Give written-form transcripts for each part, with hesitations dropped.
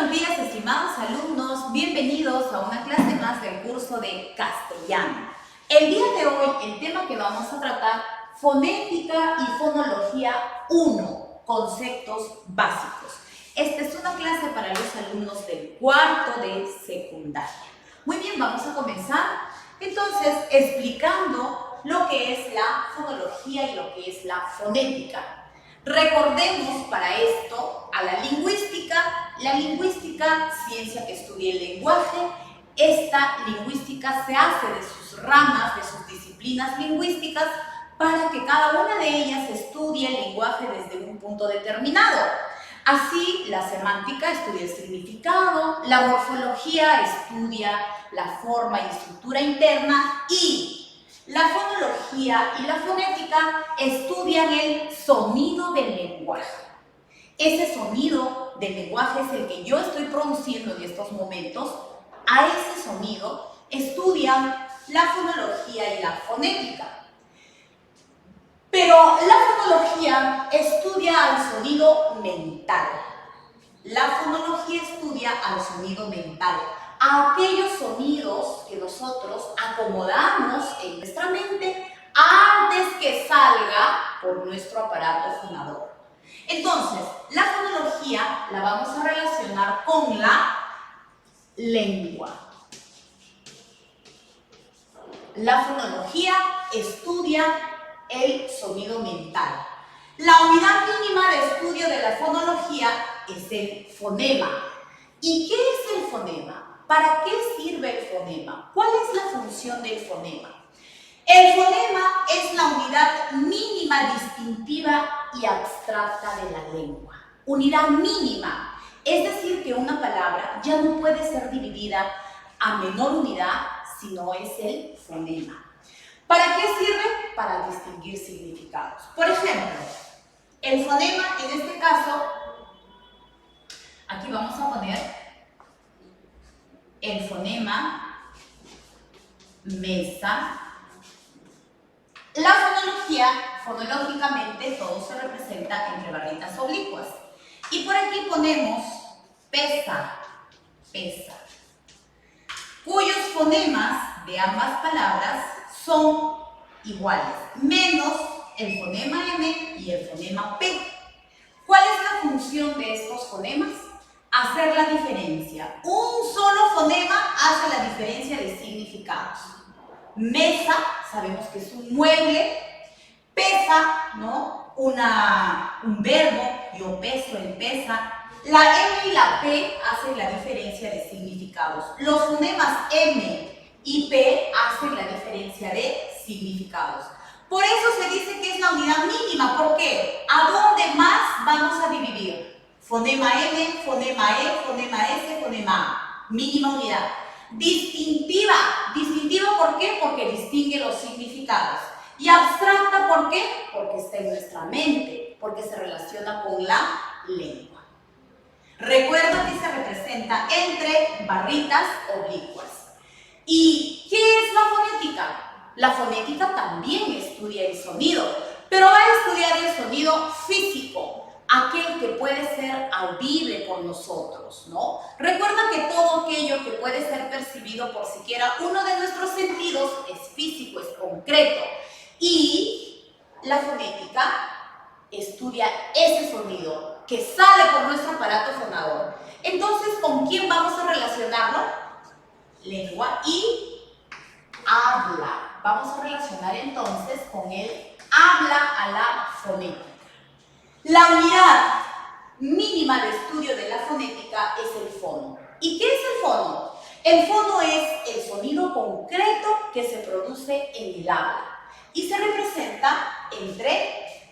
buenos días, estimados alumnos. Bienvenidos a una clase más del curso de castellano. El día de hoy, el tema que vamos a tratar, fonética y fonología 1, conceptos básicos. Esta es una clase para los alumnos del cuarto de secundaria. Muy bien, vamos a comenzar entonces explicando lo que es la fonología y lo que es la fonética. Recordemos para esto a la lingüística, ciencia que estudia el lenguaje. Esta lingüística se hace de sus ramas, de sus disciplinas lingüísticas, para que cada una de ellas estudie el lenguaje desde un punto determinado. Así, la semántica estudia el significado, la morfología estudia la forma y estructura interna y la fonología y la fonética estudian el sonido del lenguaje. Ese sonido del lenguaje es el que yo estoy produciendo en estos momentos. A ese sonido estudian la fonología y la fonética. Pero la fonología estudia al sonido mental. La fonología estudia al sonido mental, a aquellos sonidos que nosotros acomodamos en nuestra mente antes que salga por nuestro aparato fonador. Entonces, la fonología la vamos a relacionar con la lengua. La fonología estudia el sonido mental. La unidad mínima de estudio de la fonología es el fonema. ¿Y qué es el fonema? ¿Para qué sirve el fonema? ¿Cuál es la función del fonema? El fonema es la unidad mínima distintiva y abstracta de la lengua. Unidad mínima, es decir, que una palabra ya no puede ser dividida a menor unidad si no es el fonema. ¿Para qué sirve? Para distinguir significados. Por ejemplo, el fonema, en este caso, aquí vamos a poner el fonema mesa. La fonología, fonológicamente, todo se representa entre barritas oblicuas. Y por aquí ponemos pesa, pesa, cuyos fonemas de ambas palabras son iguales, menos el fonema M y el fonema P. ¿Cuál es la función de estos fonemas? Hacer la diferencia. Un solo fonema hace la diferencia de significados. Mesa, sabemos que es un mueble. Pesa, ¿no? Un verbo, yo peso, él pesa. La M y la P hacen la diferencia de significados. Los fonemas M y P hacen la diferencia de significados. Por eso se dice que es la unidad mínima. ¿Por qué? ¿A dónde más vamos a dividir? Fonema M, fonema E, fonema S, fonema A. Mínima unidad. Distintiva. ¿Distintiva por qué? Porque distingue los significados. Y abstracta, ¿por qué? Porque está en nuestra mente, porque se relaciona con la lengua. Recuerda que se representa entre barritas oblicuas. ¿Y qué es la fonética? La fonética también estudia el sonido, pero va a estudiar el sonido físico, aquel que puede ser audible por nosotros, ¿no? Recuerda que todo aquello que puede ser percibido por siquiera uno de nuestros sentidos es físico, es concreto. Y la fonética estudia ese sonido que sale por nuestro aparato fonador. Entonces, ¿con quién vamos a relacionarlo? Lengua y habla. Vamos a relacionar entonces con el habla a la fonética. La unidad mínima de estudio de la fonética es el fono. ¿Y qué es el fono? El fono es el sonido concreto que se produce en el habla y se representa entre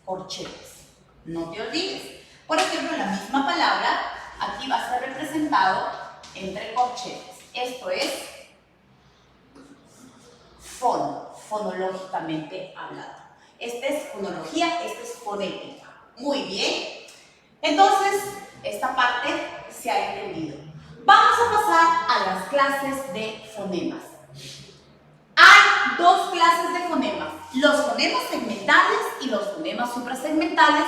corchetes. No te olvides. Por ejemplo, la misma palabra aquí va a ser representado entre corchetes. Esto es fono, fonológicamente hablado. Esta es fonología, esta es fonética. Muy bien. Entonces, esta parte se ha entendido. Vamos a pasar a las clases de fonemas. Hay dos clases de fonemas, los fonemas segmentales y los fonemas suprasegmentales,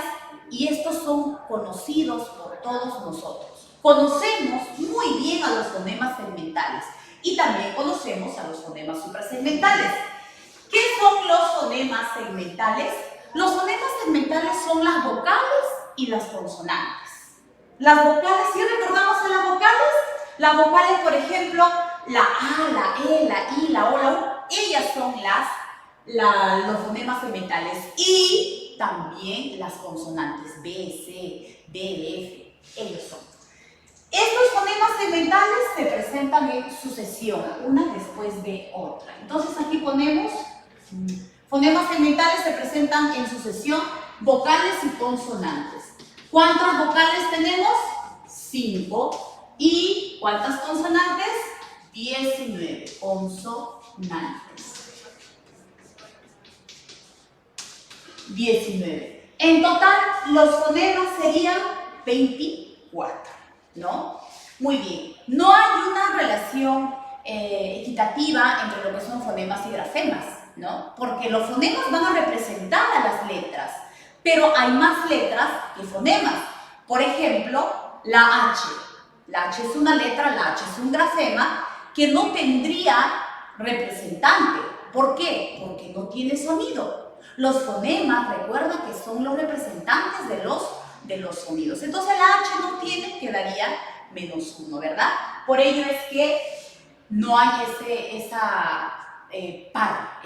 y estos son conocidos por todos nosotros. Conocemos muy bien a los fonemas segmentales y también conocemos a los fonemas suprasegmentales. ¿Qué son los fonemas segmentales? Los fonemas segmentales son las vocales y las consonantes. Las vocales, ¿sí recordamos a las vocales? Las vocales, por ejemplo, la A, la E, la I, la O, la U, ellas son los fonemas segmentales. Y también las consonantes B, C, D, F, ellos son. Estos fonemas segmentales se presentan en sucesión, una después de otra. Entonces aquí ponemos, fonemas segmentales se presentan en sucesión, vocales y consonantes. ¿Cuántas vocales tenemos? 5. ¿Y cuántas consonantes? 19 consonantes. 19. En total, los fonemas serían 24, ¿no? Muy bien. No hay una relación equitativa entre lo que son fonemas y grafemas, ¿no? Porque los fonemas van a representar a las letras, pero hay más letras que fonemas. Por ejemplo, la H. La H es una letra, la H es un grafema que no tendría representante. ¿Por qué? Porque no tiene sonido. Los fonemas, recuerda que son los representantes de los sonidos. Entonces la H no tiene, quedaría -1, ¿verdad? Por ello es que no hay ese par,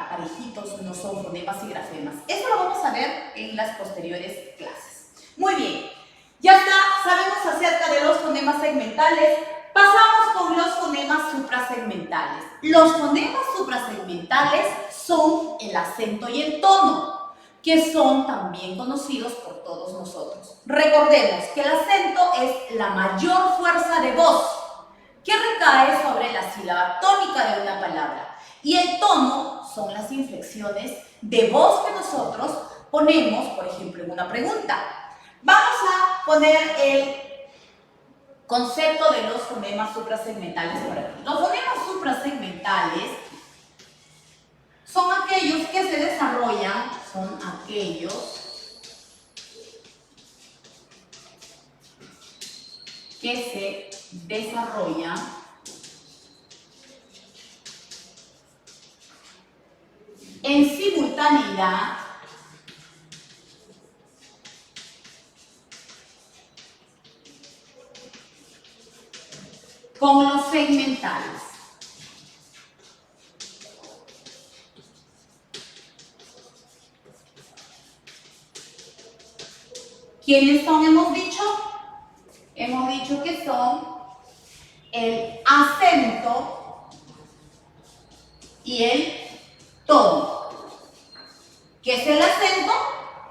parejitos, no son fonemas y grafemas. Eso lo vamos a ver en las posteriores clases. Muy bien. Ya está, sabemos acerca de los fonemas segmentales. Pasamos con los fonemas suprasegmentales. Los fonemas suprasegmentales son el acento y el tono, que son también conocidos por todos nosotros. Recordemos que el acento es la mayor fuerza de voz que recae sobre la sílaba tónica de una palabra. Y el tono son las inflexiones de voz que nosotros ponemos, por ejemplo, en una pregunta. Vamos a poner el concepto de los fonemas suprasegmentales por aquí. Los fonemas suprasegmentales son aquellos que se desarrollan, en simultaneidad con los segmentales. ¿Quiénes son, hemos dicho? Hemos dicho que son el acento y el tono. ¿Qué es el acento?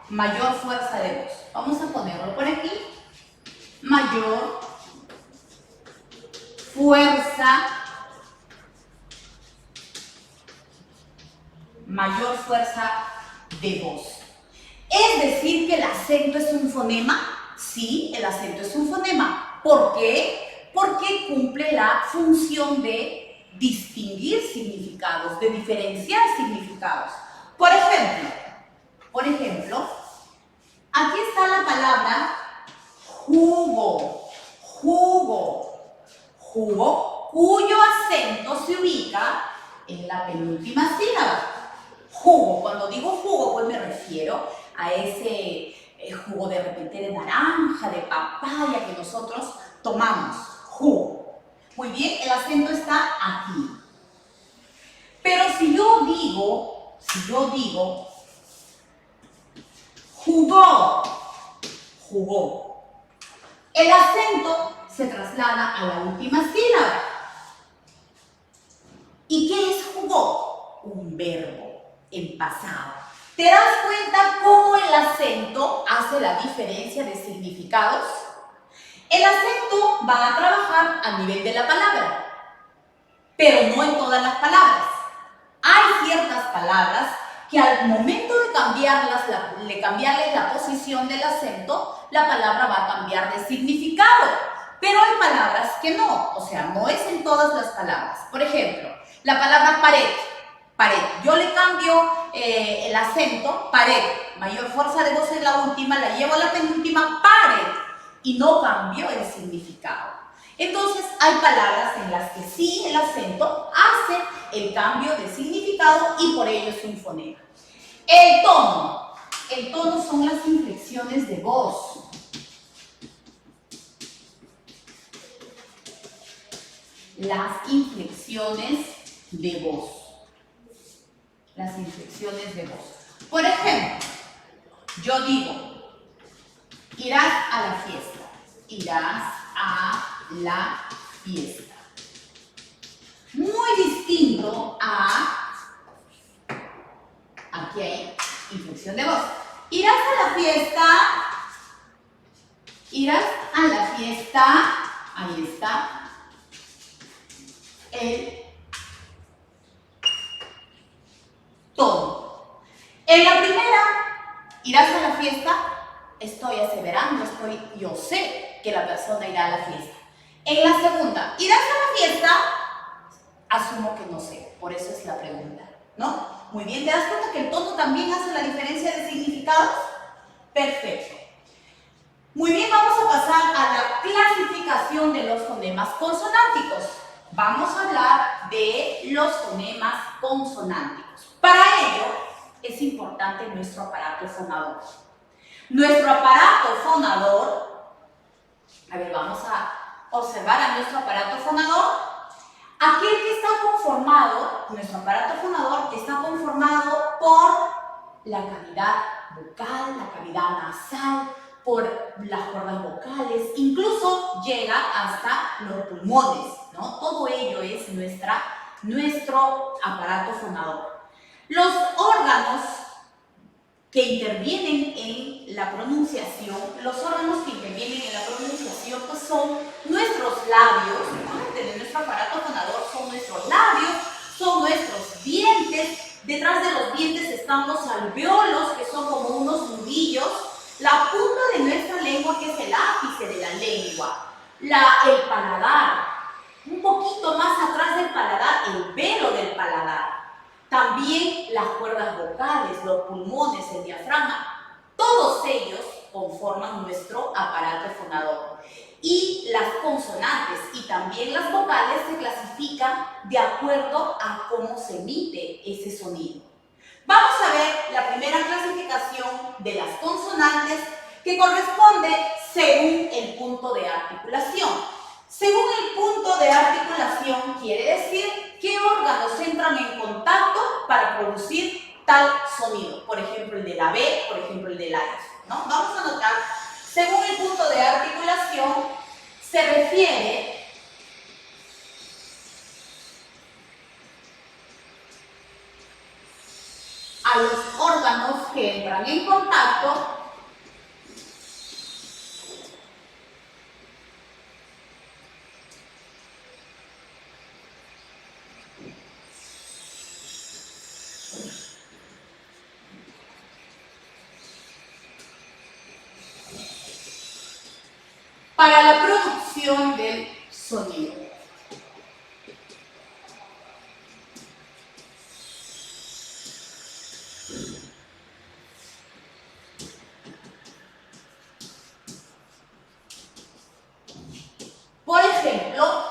Mayor fuerza de voz. Vamos a ponerlo por aquí. Mayor fuerza de voz. Es decir, que el acento es un fonema. Sí, el acento es un fonema. ¿Por qué? Porque cumple la función de distinguir significados, de diferenciar significados. Por ejemplo, aquí está la palabra jugo, cuyo acento se ubica en la penúltima sílaba. Jugo, cuando digo jugo, pues me refiero a ese jugo de repente de naranja, de papaya que nosotros tomamos, jugo. Muy bien, el acento está aquí. Pero si yo digo jugó, el acento se traslada a la última sílaba. ¿Y qué es jugó? Un verbo en pasado. ¿Te das cuenta cómo el acento hace la diferencia de significados? El acento va a trabajar a nivel de la palabra, pero no en todas las palabras. Hay ciertas palabras que al momento de cambiarles la posición del acento, la palabra va a cambiar de significado. Pero hay palabras que no, o sea, no es en todas las palabras. Por ejemplo, la palabra pared. Yo le cambio el acento, pared. Mayor fuerza de voz en la última, la llevo a la penúltima, pared. y no cambió el significado. Entonces, hay palabras en las que sí el acento hace el cambio de significado y por ello es un fonema. El tono. El tono son las inflexiones de voz. Las inflexiones de voz. Las inflexiones de voz. Por ejemplo, yo digo, irás a la fiesta. Irás a la fiesta. Muy distinto a, aquí hay inflexión de voz. Irás a la fiesta. Irás a la fiesta. Ahí está. El tono. En la primera, irás a la fiesta, estoy aseverando, yo sé que la persona irá a la fiesta. En la segunda, irás a la fiesta, asumo que no sé, por eso es la pregunta, ¿no? Muy bien, ¿te das cuenta que el tono también hace la diferencia de significados? Perfecto. Muy bien, vamos a pasar a la clasificación de los fonemas consonánticos. Vamos a hablar de los fonemas consonánticos. Para ello, es importante nuestro aparato fonador. Nuestro aparato fonador, a ver, vamos a observar a nuestro aparato fonador. Aquel que está conformado, nuestro aparato fonador, está conformado por la cavidad vocal, la cavidad nasal, por las cuerdas vocales, incluso llega hasta los pulmones, ¿no? Todo ello es nuestro aparato fonador. Los órganos que intervienen en la pronunciación, pues son nuestros labios, parte de nuestro aparato fonador son nuestros labios, son nuestros dientes. Detrás de los dientes están los alvéolos, que son como unos nudillos. La punta de nuestra lengua, que es el ápice de la lengua. El paladar. Un poquito más atrás del paladar, el velo del paladar. También las cuerdas vocales, los pulmones, el diafragma. Todos ellos conforman nuestro aparato fonador. Y las consonantes y también las vocales se clasifican de acuerdo a cómo se emite ese sonido. Vamos a ver la primera clasificación de las consonantes que corresponde según el punto de articulación. Según el punto de articulación quiere decir qué órganos entran en contacto para producir tal sonido. Por ejemplo, el de la B, por ejemplo, el de la S, ¿no? Vamos a notar, según el punto de articulación se refiere a los órganos que entran en contacto para la producción del sonido. Por ejemplo,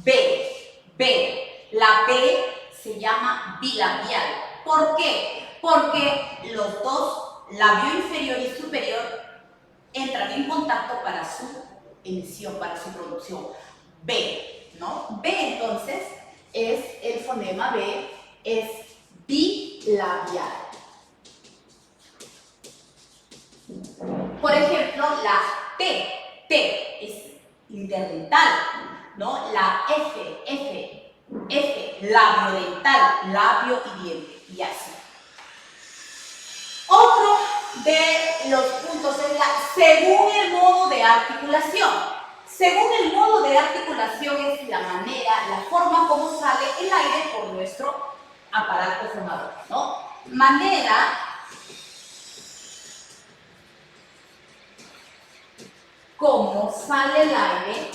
B. La B se llama bilabial. ¿Por qué? Porque los dos, labio inferior y superior, entran en contacto para su emisión, para su producción. B, ¿no? B entonces es el fonema B, es bilabial. Por ejemplo, la T es interdental, ¿no? La F, labio dental, labio y diente, y así. Otro de los puntos es según el modo de articulación. Según el modo de articulación es la manera, la forma como sale el aire por nuestro aparato fonador, ¿no? Manera como sale el aire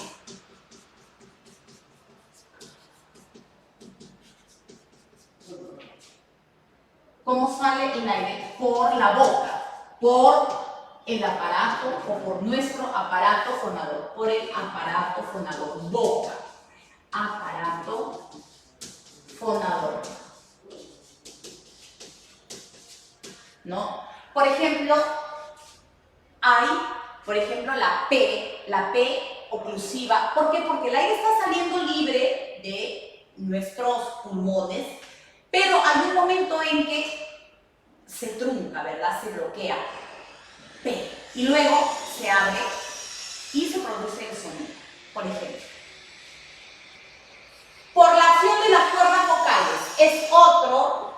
por la boca, por el aparato aparato o por nuestro aparato fonador, por el aparato fonador, boca, aparato fonador, ¿no? Por ejemplo, hay, la P oclusiva. ¿Por qué? Porque el aire está saliendo libre de nuestros pulmones, pero hay un momento en que se trunca, ¿verdad? Se bloquea. P. Y luego se abre y se produce el sonido, por ejemplo. Por la acción de las cuerdas vocales es otro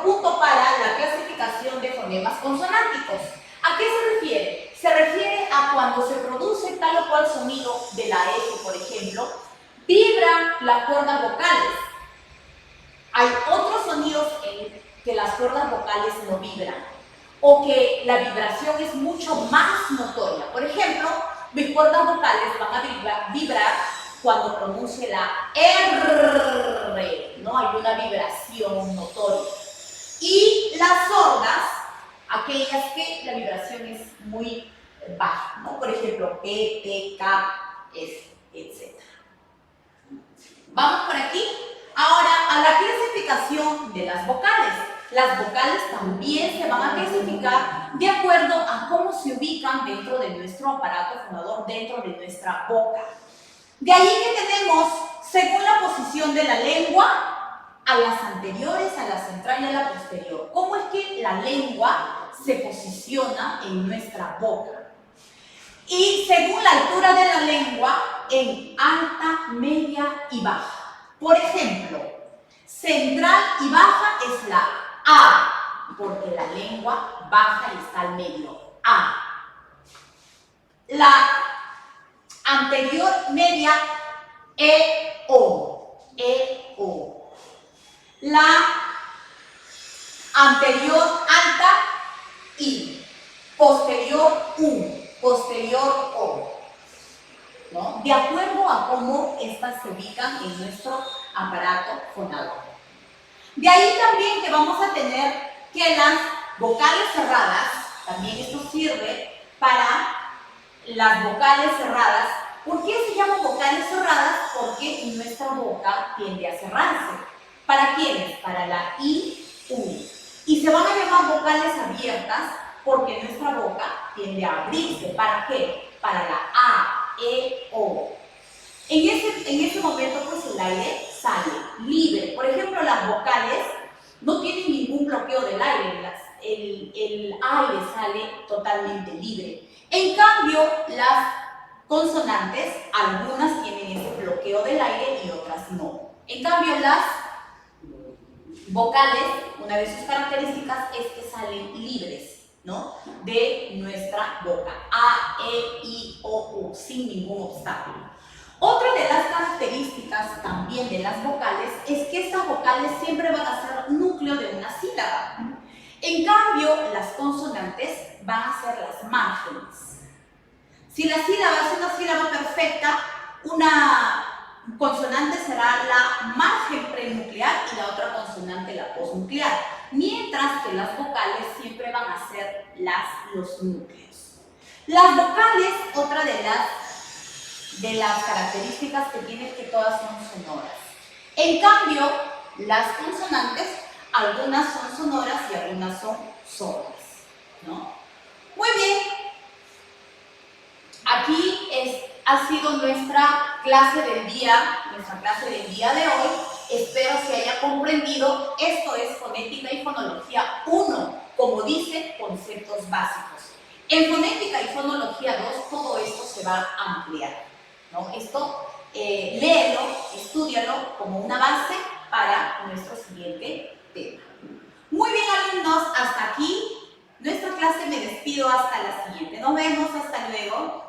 punto para la clasificación de fonemas consonánticos. ¿A qué se refiere? Se refiere a cuando se produce tal o cual sonido de la F, por ejemplo, vibran las cuerdas vocales. Hay otros sonidos en que las cuerdas vocales no vibran, o que la vibración es mucho más notoria. Por ejemplo, mis cuerdas vocales van a vibrar cuando pronuncie la R, ¿no? Hay una vibración notoria. Y las sordas, aquellas que la vibración es muy baja, ¿no? Por ejemplo, P, T, K, S, etc. Vamos por aquí. Ahora, a la clasificación de las vocales. Las vocales también se van a clasificar de acuerdo a cómo se ubican dentro de nuestro aparato fonador, dentro de nuestra boca. De ahí que tenemos, según la posición de la lengua, a las anteriores, a la central y a la posterior. ¿Cómo es que la lengua se posiciona en nuestra boca? Y según la altura de la lengua, en alta, media y baja. Por ejemplo, central y baja es la A, porque la lengua baja y está al medio. A. La anterior media, E-O. E-O. La anterior alta, I. Posterior, U. Posterior, O. ¿No? De acuerdo a cómo estas se ubican en nuestro aparato fonador. De ahí también que vamos a tener que las vocales cerradas, también esto sirve para las vocales cerradas. ¿Por qué se llaman vocales cerradas? Porque nuestra boca tiende a cerrarse. ¿Para quiénes? Para la I, U. Y se van a llamar vocales abiertas porque nuestra boca tiende a abrirse. ¿Para qué? Para la A, E, O. En ese momento, pues el aire sale libre. Por ejemplo, las vocales no tienen ningún bloqueo del aire. El aire sale totalmente libre. En cambio, las consonantes, algunas tienen ese bloqueo del aire y otras no. En cambio, las vocales, una de sus características es que salen libres, ¿no? De nuestra boca. A, E, I, O, U, sin ningún obstáculo. Otra de las características también de las vocales es que estas vocales siempre van a ser núcleo de una sílaba. En cambio, las consonantes van a ser las márgenes. Si la sílaba es una sílaba perfecta, una consonante será la margen prenuclear y la otra consonante la posnuclear, mientras que las vocales siempre van a ser los núcleos. Las vocales, otra de las características que tienen, que todas son sonoras. En cambio, las consonantes, algunas son sonoras y algunas son sordas, ¿no? Muy bien. Aquí ha sido nuestra clase del día de hoy. Espero se haya comprendido. Esto es fonética y fonología 1, como dice, conceptos básicos. En fonética y fonología 2, todo esto se va a ampliar, ¿no? Esto, léelo, estúdialo como una base para nuestro siguiente tema. Muy bien, alumnos, hasta aquí nuestra clase. Me despido hasta la siguiente. Nos vemos, hasta luego.